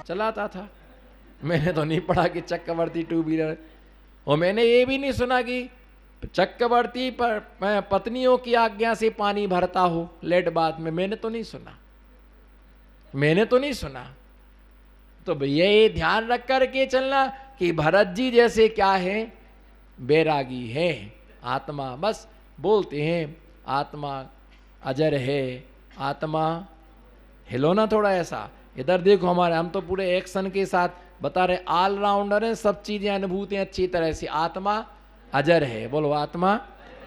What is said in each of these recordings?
चलाता था। मैंने तो नहीं पढ़ा कि चक्रवर्ती टू व्हीलर, और मैंने ये भी नहीं सुना कि चक्रवर्ती पर पत्नियों की आज्ञा से पानी भरता हो लेट बाथ में। मैंने तो नहीं सुना, मैंने तो नहीं सुना। तो भैया ये ध्यान रख करके चलना कि भरत जी जैसे क्या है, बैरागी है। आत्मा बस बोलते हैं आत्मा अजर है, आत्मा, हिलो ना थोड़ा ऐसा, इधर देखो हमारे, हम तो पूरे एक्शन के साथ बता रहे, ऑलराउंडर है, सब चीजें अनुभूतियां अच्छी तरह से। आत्मा अजर है, बोलो आत्मा,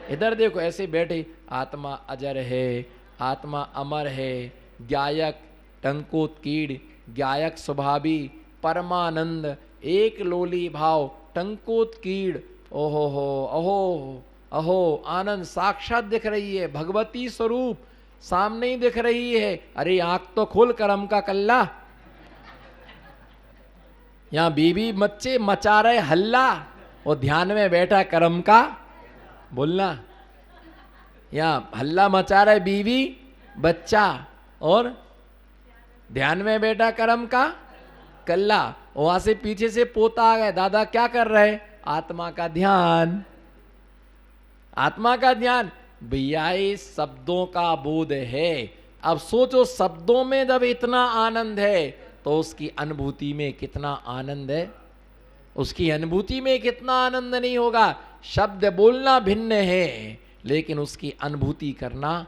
इधर देखो ऐसे बैठे, आत्मा अजर है, आत्मा अमर है, ज्ञायक टंकोत्कीड़, ज्ञायक स्वभावी, परमानंद, एक लोली भाव, टंकोत्कीड़, ओहो हो, अहो अहो, आनंद साक्षात दिख रही है, भगवती स्वरूप सामने ही दिख रही है। अरे आंख तो खोल करम का कल्ला, यहां बीबी बच्चे मचा रहे हल्ला, और ध्यान में बैठा करम का, बोलना, यहां हल्ला मचा रहे बीवी बच्चा, और ध्यान में बैठा करम का कल्ला। वहां से पीछे से पोता आ गए, दादा क्या कर रहे, आत्मा का ध्यान, आत्मा का ध्यान। भैया ये शब्दों का बोध है। अब सोचो शब्दों में जब इतना आनंद है तो उसकी अनुभूति में कितना आनंद है, उसकी अनुभूति में कितना आनंद नहीं होगा। शब्द बोलना भिन्न है लेकिन उसकी अनुभूति करना,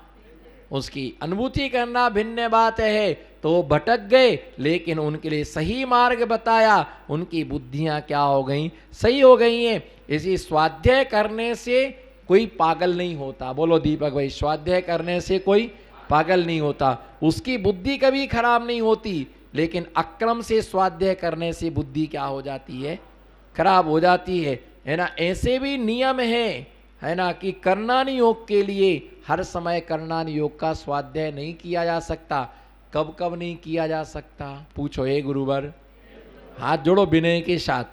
उसकी अनुभूति करना भिन्न बात है। तो वो भटक गए लेकिन उनके लिए सही मार्ग बताया, उनकी बुद्धियां क्या हो गई, सही हो गई हैं। इसी स्वाध्याय करने से कोई पागल नहीं होता, बोलो दीपक भाई, स्वाध्याय करने से कोई पागल नहीं होता, उसकी बुद्धि कभी खराब नहीं होती। लेकिन अक्रम से स्वाध्याय करने से बुद्धि क्या हो जाती है, खराब हो जाती है ना। ऐसे भी नियम है ना, कि कर्णान योग के लिए हर समय कर्णान योग का स्वाध्याय नहीं किया जा सकता। कब कब नहीं किया जा सकता, पूछो हे गुरुवर, हाथ जोड़ो विनय के साथ।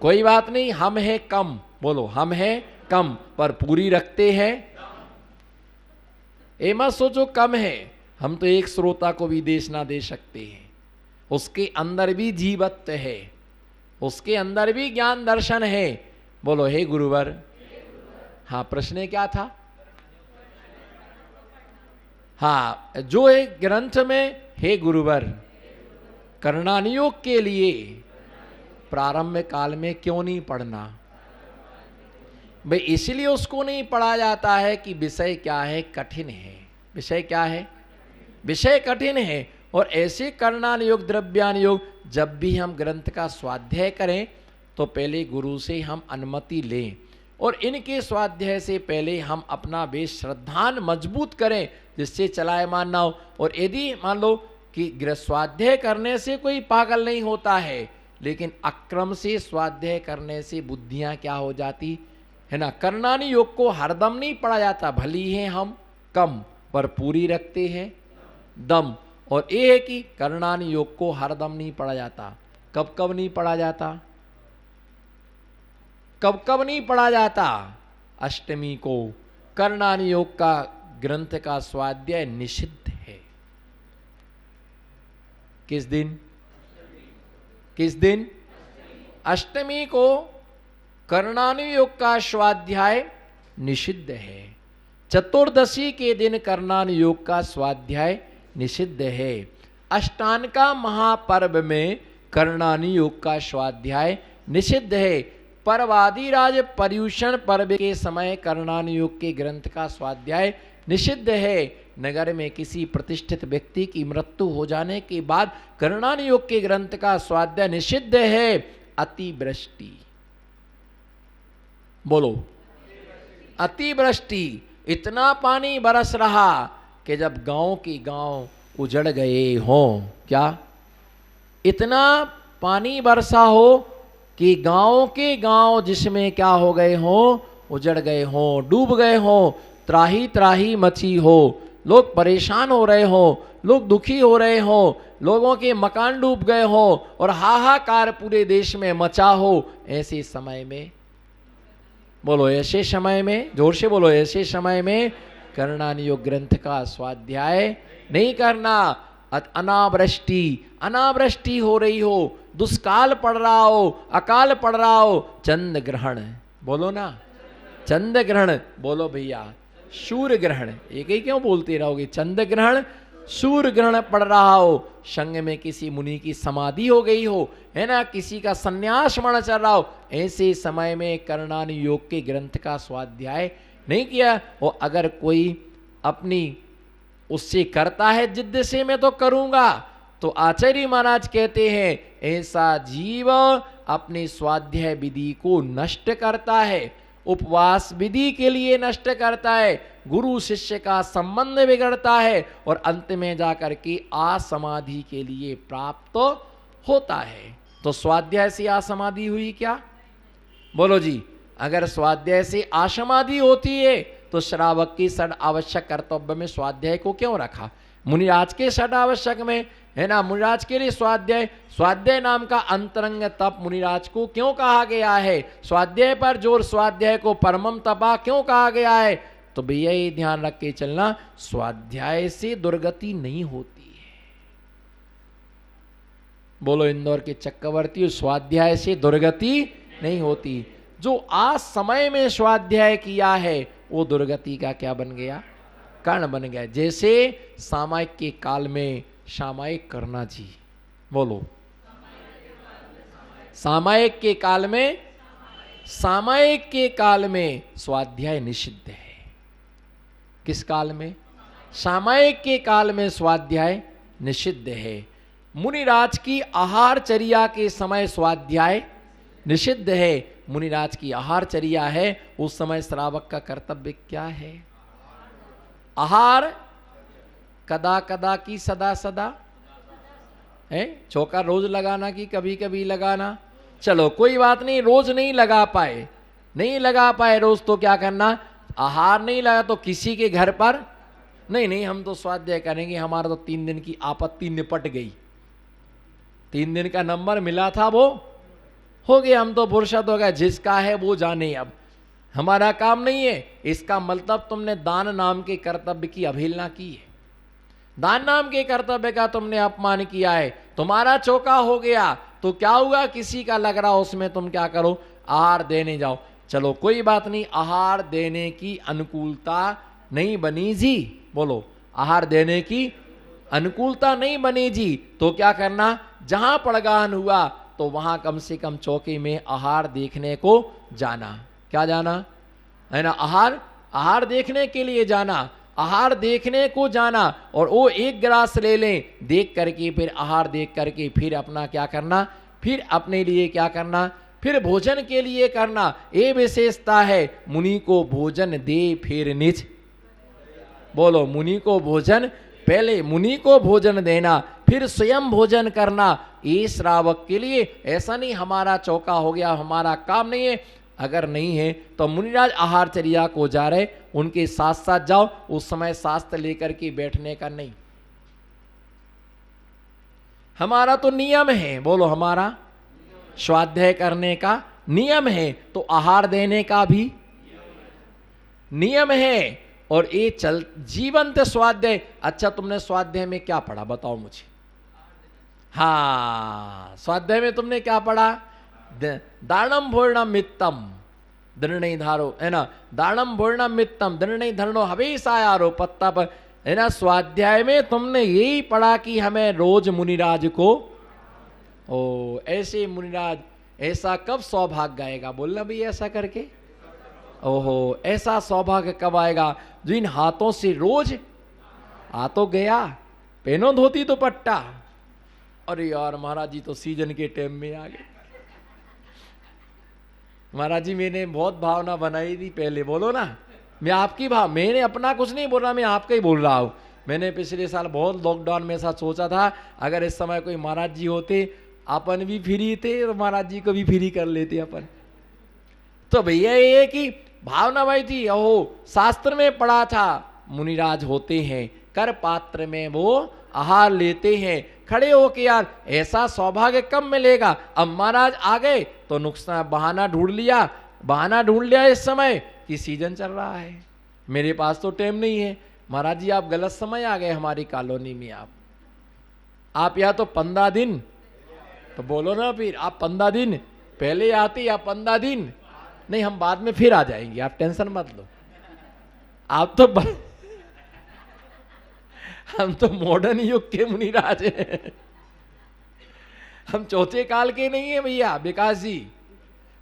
कोई बात नहीं, हम है कम, बोलो हम है कम, पर पूरी रखते हैं। ए मत सोचो कम है, हम तो एक श्रोता को भी देश ना दे सकते हैं, उसके अंदर भी जीवत्व है, उसके अंदर भी ज्ञान दर्शन है। बोलो हे गुरुवर। हाँ, प्रश्न क्या था? हाँ, जो है ग्रंथ में हे गुरुवर, कर्णान योग के लिए प्रारंभ काल में क्यों नहीं पढ़ना? भाई इसलिए उसको नहीं पढ़ा जाता है कि विषय क्या है, कठिन है। विषय क्या है? विषय कठिन है। और ऐसे कर्णान योग, द्रव्यान योग, जब भी हम ग्रंथ का स्वाध्याय करें तो पहले गुरु से हम अनुमति लें, और इनके स्वाध्याय से पहले हम अपना बेश श्रद्धान मजबूत करें, जिससे चलायमान ना हो। और यदि मान लो कि स्वाध्याय करने से कोई पागल नहीं होता है, लेकिन अक्रम से स्वाध्याय करने से बुद्धियां क्या हो जाती है ना। कर्णानी योग को हरदम नहीं पढ़ा जाता, भली है हम कम पर पूरी रखते हैं दम। और ये है कि कर्णानी योग को हरदम नहीं पढ़ा जाता। कब कब नहीं पढ़ा जाता? कब कब नहीं पढ़ा जाता? अष्टमी को कर्णानी योग का ग्रंथ का स्वाध्याय निषिद्ध है। किस दिन? किस दिन? अष्टमी को कर्णानी योग का स्वाध्याय निषिद्ध है। चतुर्दशी के दिन कर्णानी योग का स्वाध्याय निषिद्ध है। अष्टांगा महापर्व में कर्णानी योग का स्वाध्याय निषिद्ध है। परवादिराज पर्युषण पर्व के समय कर्णानी योग के ग्रंथ का स्वाध्याय निषिद्ध है। नगर में किसी प्रतिष्ठित व्यक्ति की मृत्यु हो जाने के बाद कर्णानी योग के ग्रंथ का स्वाध्याय निषिद्ध है। अतिवृष्टि, बोलो अतिवृष्टि, इतना पानी बरस रहा कि जब गांव के गांव उजड़ गए हों। क्या? इतना पानी बरसा हो कि गांव के गांव जिसमें क्या हो गए हों, उजड़ गए हों, डूब गए हों, त्राही त्राही मची हो, लोग परेशान हो रहे हों, लोग दुखी हो रहे हों, लोगों के मकान डूब गए हों और हाहाकार पूरे देश में मचा हो। ऐसे समय में, बोलो ऐसे समय में, जोर से बोलो, ऐसे समय में कर्णानी योग ग्रंथ का स्वाध्याय नहीं करना। अनावृष्टि, अनावृष्टि हो रही हो, दुष्काल पड़ रहा हो, अकाल पड़ रहा हो, चंद्र ग्रहण, बोलो ना चंद्र ग्रहण, बोलो भैया सूर्य ग्रहण, एक ही क्यों बोलते रहोगे, चंद्र ग्रहण सूर्य ग्रहण पड़ रहा हो, संग में किसी मुनि की समाधि हो गई हो, है ना, किसी का संन्यास मरण चल रहा हो, ऐसे समय में करणान योग के ग्रंथ का स्वाध्याय नहीं किया, और अगर कोई अपनी उससे करता है जिद्द से मैं तो करूंगा, तो आचार्य महाराज कहते हैं ऐसा जीव अपनी स्वाध्याय विधि को नष्ट करता है, उपवास विधि के लिए नष्ट करता है, गुरु शिष्य का संबंध बिगड़ता है, और अंत में जाकर के असमाधि के लिए प्राप्त होता है। तो स्वाध्याय से असमाधि हुई क्या, बोलो जी, अगर स्वाध्याय से असमाधि होती है तो श्रावक की षड आवश्यक कर्तव्य में स्वाध्याय को क्यों रखा, मुनिराज के षड आवश्यक में, है ना, मुनिराज के लिए स्वाध्याय, स्वाध्याय नाम का अंतरंग तप मुनिराज को क्यों कहा गया है, स्वाध्याय पर जोर, स्वाध्याय को परमम तपा क्यों कहा गया है, तो भैया ये ध्यान रख के चलना, स्वाध्याय से दुर्गति नहीं होती है, बोलो इंदौर के चक्रवर्ती, स्वाध्याय से दुर्गति नहीं होती, जो आज समय में स्वाध्याय किया है वो दुर्गति का क्या बन गया, कारण बन गया। जैसे सामायिक के काल में सामायिक करना जी, बोलो सामायिक के काल में, सामायिक के काल में स्वाध्याय निषिद्ध है, किस काल में, सामायिक के काल में स्वाध्याय निषिद्ध है, मुनिराज की आहारचर्या के समय स्वाध्याय निषिद्ध है, मुनिराज की आहारचर्या है, उस समय श्रावक का कर्तव्य क्या है, आहार कदा कदा की सदा सदा है, चौका रोज लगाना की कभी कभी लगाना, चलो कोई बात नहीं, रोज नहीं लगा पाए, नहीं लगा पाए रोज, तो क्या करना, आहार नहीं लगा तो किसी के घर पर नहीं, नहीं हम तो स्वाध्याय करेंगे, हमारा तो 3 दिन की आपत्ति निपट गई, 3 दिन का नंबर मिला था वो हो गया, हम तो फुर्सत हो गया, जिसका है वो जाने, अब हमारा काम नहीं है। इसका मतलब तुमने दान नाम के कर्तव्य की अवहेलना की है, दान नाम के कर्तव्य का तुमने अपमान किया है, तुम्हारा चौका हो गया तो क्या हुआ, किसी का लग रहा उसमें तुम क्या करो, आहार देने जाओ, चलो कोई बात नहीं, आहार देने की अनुकूलता नहीं बनी जी, बोलो आहार देने की अनुकूलता नहीं बनी जी, तो क्या करना, जहां पड़गाहन हुआ तो वहां कम से कम चौके में आहार देखने को जाना, क्या जाना है ना, आहार, आहार देखने के लिए जाना, आहार देखने को जाना, और वो 1 गिलास ले लें, देख करके फिर आहार देख करके फिर अपना क्या करना, फिर अपने लिए क्या करना, फिर भोजन के लिए करना, ये विशेषता है, मुनि को भोजन दे फिर निज, बोलो मुनि को भोजन, पहले मुनि को भोजन देना फिर स्वयं भोजन करना, ये श्रावक के लिए, ऐसा नहीं हमारा चौका हो गया, हमारा काम नहीं है, अगर नहीं है तो मुनिराज आहारचर्या को जा रहे, उनके साथ साथ जाओ, उस समय शास्त्र लेकर के बैठने का नहीं, हमारा तो नियम है, बोलो हमारा स्वाध्याय करने का नियम है, तो आहार देने का भी नियम है, और ये चल जीवंत स्वाध्याय। अच्छा तुमने स्वाध्याय में क्या पढ़ा बताओ मुझे, हाँ स्वाध्याय में तुमने क्या पढ़ा, दानम भोजनम मित्तम दृढ़ धारो, है ना, दानम भोजनम मित्तम दृढ़ धरणो हवेशायारो पत्ता पर, है ना, स्वाध्याय में तुमने यही पढ़ा कि हमें रोज मुनिराज को, ओ ऐसे मुनिराज, ऐसा कब सौभाग्य आएगा, बोलना भी ऐसा करके, ओहो ऐसा सौभाग्य कब आएगा, जो इन हाथों से रोज आ तो गया, पहनो धोती तो पट्टा, अरे यार महाराज जी तो सीजन के टाइम में आ गए, महाराज जी मैंने बहुत भावना बनाई थी पहले, बोलो ना, मैं आपकी भाव, मैंने अपना कुछ नहीं बोल रहा, मैं आपका ही बोल रहा हूँ, मैंने पिछले साल बहुत लॉकडाउन में ऐसा सोचा था, अगर इस समय कोई महाराज जी होते, अपन भी फ्री थे और महाराज जी को भी फ्री कर लेते अपन, तो भैया ये कि भावना भाई थी, ओहो शास्त्र में पढ़ा था मुनिराज होते हैं, कर पात्र में वो आहार लेते हैं, खड़े होके यार ऐसा सौभाग्य कब मिलेगा, अब महाराज आ गए तो नुकसान बहाना ढूंढ लिया इस समय कि सीजन चल रहा है, मेरे पास तो टाइम नहीं है, महाराज जी आप गलत समय आ गए हमारी कॉलोनी में, आप आप या तो 15 दिन, तो बोलो ना फिर, आप 15 दिन पहले आते या 15 दिन नहीं, हम बाद में फिर आ जाएंगे, आप टेंशन मत लो। आप तो हम तो मॉडर्न युग के मुनिराज हैं, हम चौथे काल के नहीं है भैया। विकास जी,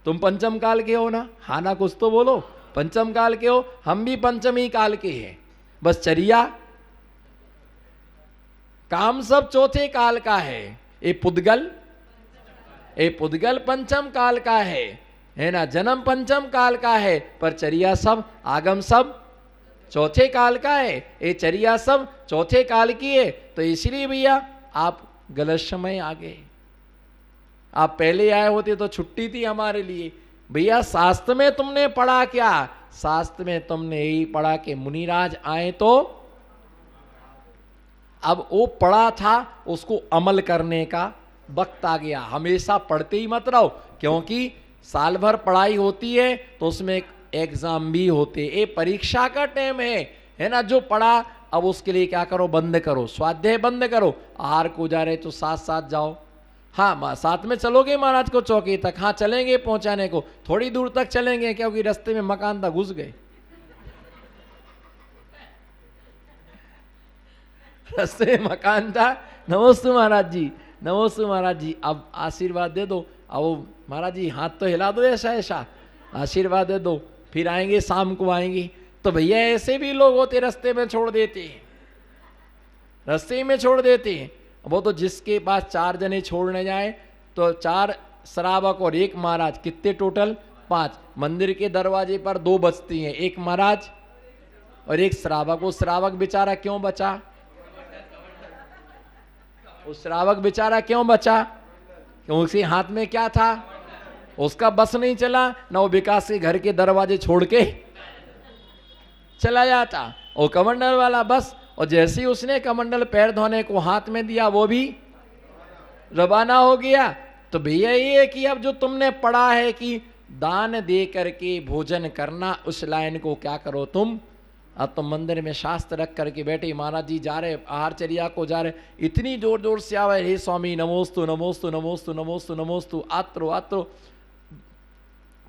तुम पंचम काल के हो ना? हाँ ना, कुछ तो बोलो। पंचम काल के हो, हम भी पंचमी काल के हैं। बस चर्या काम सब चौथे काल का है। ये पुद्गल पंचम काल का है ना? जन्म पंचम काल का है, पर चर्या सब, आगम सब चौथे काल का है। ये चर्या सब चौथे काल की है। तो इसलिए भैया आप गलत समय आ गए। आप पहले आए होते तो छुट्टी थी हमारे लिए। भैया शास्त्र में तुमने पढ़ा क्या? शास्त्र में तुमने यही पढ़ा कि मुनिराज आए तो, अब वो पढ़ा था उसको अमल करने का वक्त आ गया। हमेशा पढ़ते ही मत रहो, क्योंकि साल भर पढ़ाई होती है तो उसमें एक एग्जाम भी होते। ये परीक्षा का टाइम है ना? जो पढ़ा अब उसके लिए क्या करो? बंद करो, स्वाध्याय बंद करो। आहार को जा रहे तो साथ साथ जाओ। हाँ, साथ में चलोगे महाराज को चौकी तक? हाँ चलेंगे, पहुंचाने को थोड़ी दूर तक चलेंगे, क्योंकि रास्ते में मकान तक घुस गए। रास्ते में मकान था। नमस्ते महाराज जी, नमस्ते महाराज जी, अब आशीर्वाद दे दो। अब महाराज जी हाथ तो हिला दो, ऐसा ऐसा आशीर्वाद दे दो, फिर आएंगे, शाम को आएंगे। तो भैया ऐसे भी लोग होते, रास्ते में छोड़ देते हैं, रास्ते में छोड़ देते हैं। वो तो जिसके पास 4 जने छोड़ने जाए तो 4 श्रावक और 1 महाराज, कितने टोटल? 5। मंदिर के दरवाजे पर 2 बचती हैं, 1 महाराज और 1 श्रावक। वो श्रावक बेचारा क्यों बचा? उस श्रावक बेचारा क्यों बचा? क्योंकि उसके हाथ में क्या था? उसका बस नहीं चला ना, वो विकास के घर के दरवाजे छोड़ के चला जाता। वो कमंडल वाला बस, और जैसे ही उसने कमंडल पैर धोने को हाथ में दिया वो भी रवाना हो गया। तो भैया ये है कि अब जो तुमने पढ़ा है कि दान दे करके भोजन करना, उस लाइन को क्या करो तुम? अब तो मंदिर में शास्त्र रख करके बैठे, महाराज जी जा रहे आहारचर्या को जा रहे, इतनी जोर जोर से आवे, हे स्वामी नमोस्तु नमोस्तु नमोस्तु नमोस्तु नमोस्तु, आत्रो आत्रो।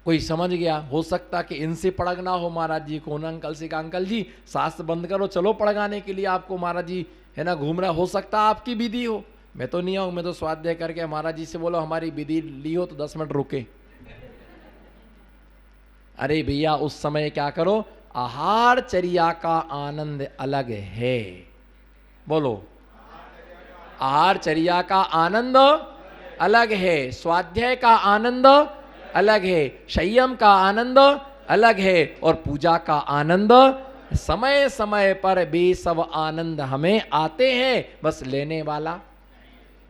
कोई समझ गया, हो सकता कि इनसे पड़गना हो महाराज जी को, ना अंकल से कहा अंकल जी शास्त्र बंद करो, चलो पड़गाने के लिए आपको महाराज जी है ना घूम रहा, हो सकता आपकी विधि हो। मैं तो नहीं आऊँ, मैं तो स्वाध्याय करके महाराज जी से बोलो हमारी विधि ली हो तो 10 मिनट रुके। अरे भैया उस समय क्या करो? आहार चर्या का आनंद अलग है। बोलो, आहार चर्या का आनंद अलग है, स्वाध्याय का आनंद अलग है, संयम का आनंद अलग है, और पूजा का आनंद समय समय पर भी सब आनंद हमें आते हैं, बस लेने वाला।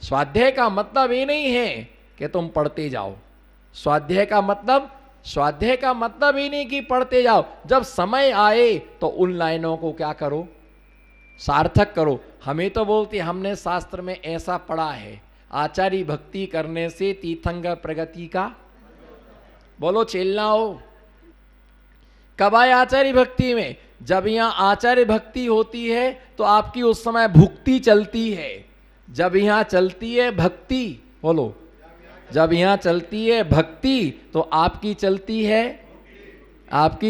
स्वाध्याय का मतलब ये नहीं है कि तुम पढ़ते जाओ। स्वाध्याय का मतलब ही नहीं कि पढ़ते जाओ। जब समय आए तो उन लाइनों को क्या करो? सार्थक करो। हमें तो बोलते हमने शास्त्र में ऐसा पढ़ा है, आचार्य भक्ति करने से तीर्थंकर प्रगति का। बोलो चेलना हो। कब आए आचार्य भक्ति में? जब यहाँ आचार्य भक्ति होती है तो आपकी उस समय भुक्ति चलती है। जब यहाँ चलती है भक्ति, बोलो, जब यहाँ चलती है भक्ति तो आपकी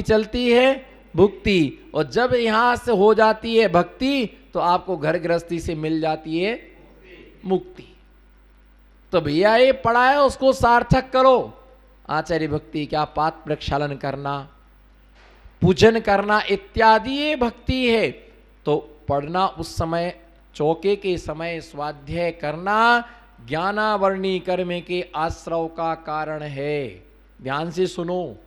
चलती है भुक्ति, और जब यहाँ से हो जाती है भक्ति तो आपको घर गृहस्थी से मिल जाती है मुक्ति। तो भैया ये पढ़ा है उसको सार्थक करो। आचार्य भक्ति क्या? पात प्रक्षालन करना, पूजन करना इत्यादि ये भक्ति है। तो पढ़ना उस समय, चौके के समय स्वाध्याय करना ज्ञानावर्णी कर्म के आश्रव का कारण है। ध्यान से सुनो।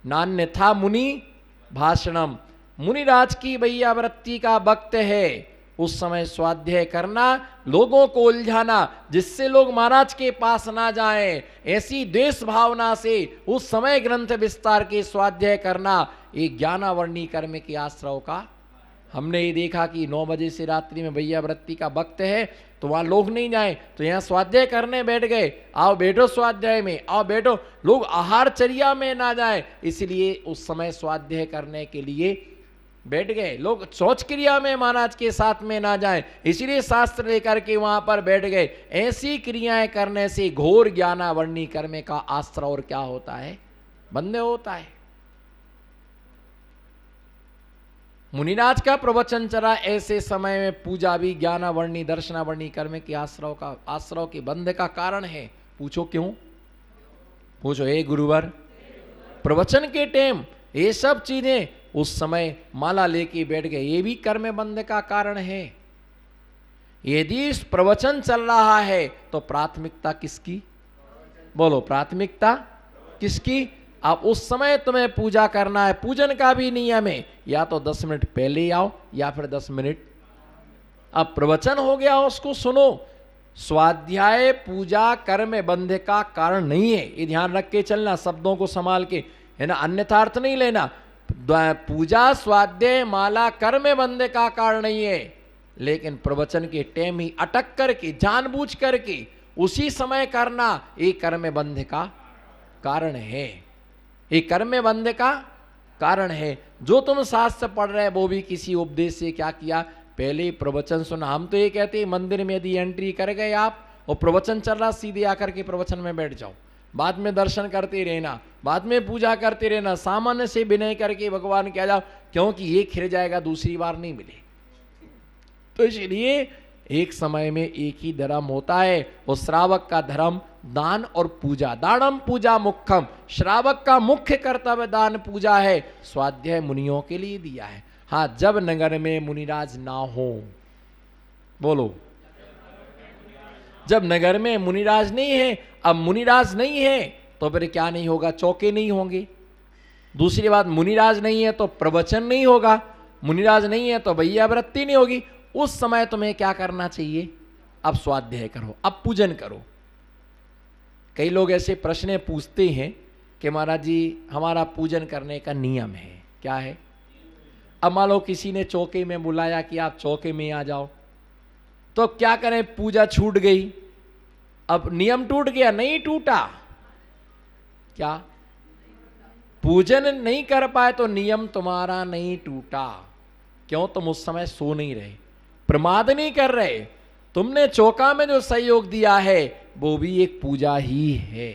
नान्यथा मुनि भाषणम, मुनिराज की भैया वृत्ति का वक्त है। उस समय स्वाध्याय करना, लोगों को उलझाना, जिससे लोग महाराज के पास ना जाएं, ऐसी द्वेष भावना से उस समय ग्रंथ विस्तार के स्वाध्याय करना, ये ज्ञानावर्णी कर्म के आश्रव का। हमने ये देखा कि 9 बजे से रात्रि में भैया वृत्ति का वक्त है तो वहां लोग नहीं जाए, तो यहाँ स्वाध्याय करने बैठ गए। आओ बैठो स्वाध्याय में, आओ बैठो। लोग आहारचर्या में ना जाए, इसलिए उस समय स्वाध्याय करने के लिए बैठ गए लोग, शौच क्रिया में महाराज के साथ में ना जाएं, इसलिए शास्त्र लेकर के वहां पर बैठ गए। ऐसी क्रियाएं करने से घोर ज्ञानावरणी कर्म का आश्रय और क्या होता है, बंद होता है। मुनिराज का प्रवचन चला, ऐसे समय में पूजा भी ज्ञानावरणी दर्शनावरणी कर्म के आश्रय के बंध का कारण है। पूछो क्यों? पूछो, हे गुरुवर, प्रवचन के टाइम ये सब चीजें उस समय माला लेके बैठ गए, ये भी कर्म बंध का कारण है। यदि इस प्रवचन चल रहा है तो प्राथमिकता किसकी? बोलो, प्राथमिकता किसकी? अब उस समय तुम्हें पूजा करना है, पूजन का भी नियम है, या तो 10 मिनट पहले आओ या फिर 10 मिनट। अब प्रवचन हो गया, उसको सुनो। स्वाध्याय पूजा कर्म बंध का कारण नहीं है, ये ध्यान रख के चलना, शब्दों को संभाल के, है ना, अन्यथा अर्थ नहीं लेना। पूजा स्वाध्याय माला कर्म बंध का कारण नहीं है, लेकिन प्रवचन के टाइम ही अटक करके जानबूझ करके उसी समय करना ये कर्म बंध का कारण है, ये कर्म बंध का कारण है। जो तुम शास्त्र पढ़ रहे वो भी किसी उपदेश से क्या किया, पहले ही प्रवचन सुना। हम तो ये कहते हैं मंदिर में यदि एंट्री कर गए आप और प्रवचन चल रहा, सीधे आकर के प्रवचन में बैठ जाओ, बाद में दर्शन करते रहना, बाद में पूजा करते रहना, सामान्य से विनय करके भगवान कह जाओ, क्योंकि ये खिर जाएगा, दूसरी बार नहीं मिले। तो इसलिए एक समय में एक ही धर्म होता है, और श्रावक का धर्म दान और पूजा। दानम पूजा मुख्यम, श्रावक का मुख्य कर्तव्य दान पूजा है, स्वाध्याय मुनियों के लिए दिया है। हाँ, जब नगर में मुनिराज ना हो, बोलो, जब नगर में मुनिराज नहीं है, अब मुनिराज नहीं है तो फिर क्या नहीं होगा, चौके नहीं होंगे। दूसरी बात, मुनिराज नहीं है तो प्रवचन नहीं होगा, मुनिराज नहीं है तो भैया वृत्ति नहीं होगी। उस समय तुम्हें क्या करना चाहिए, अब स्वाध्याय करो, अब पूजन करो। कई लोग ऐसे प्रश्न पूछते हैं कि महाराज जी हमारा पूजन करने का नियम है, क्या है? अब मान लो किसी ने चौके में बुलाया कि आप चौके में आ जाओ, तो क्या करें, पूजा छूट गई, अब नियम टूट गया? नहीं टूटा। क्या पूजन नहीं कर पाए तो नियम तुम्हारा नहीं टूटा। क्यों? तुम उस समय सो नहीं रहे, प्रमाद नहीं कर रहे, तुमने चौका में जो सहयोग दिया है वो भी एक पूजा ही है।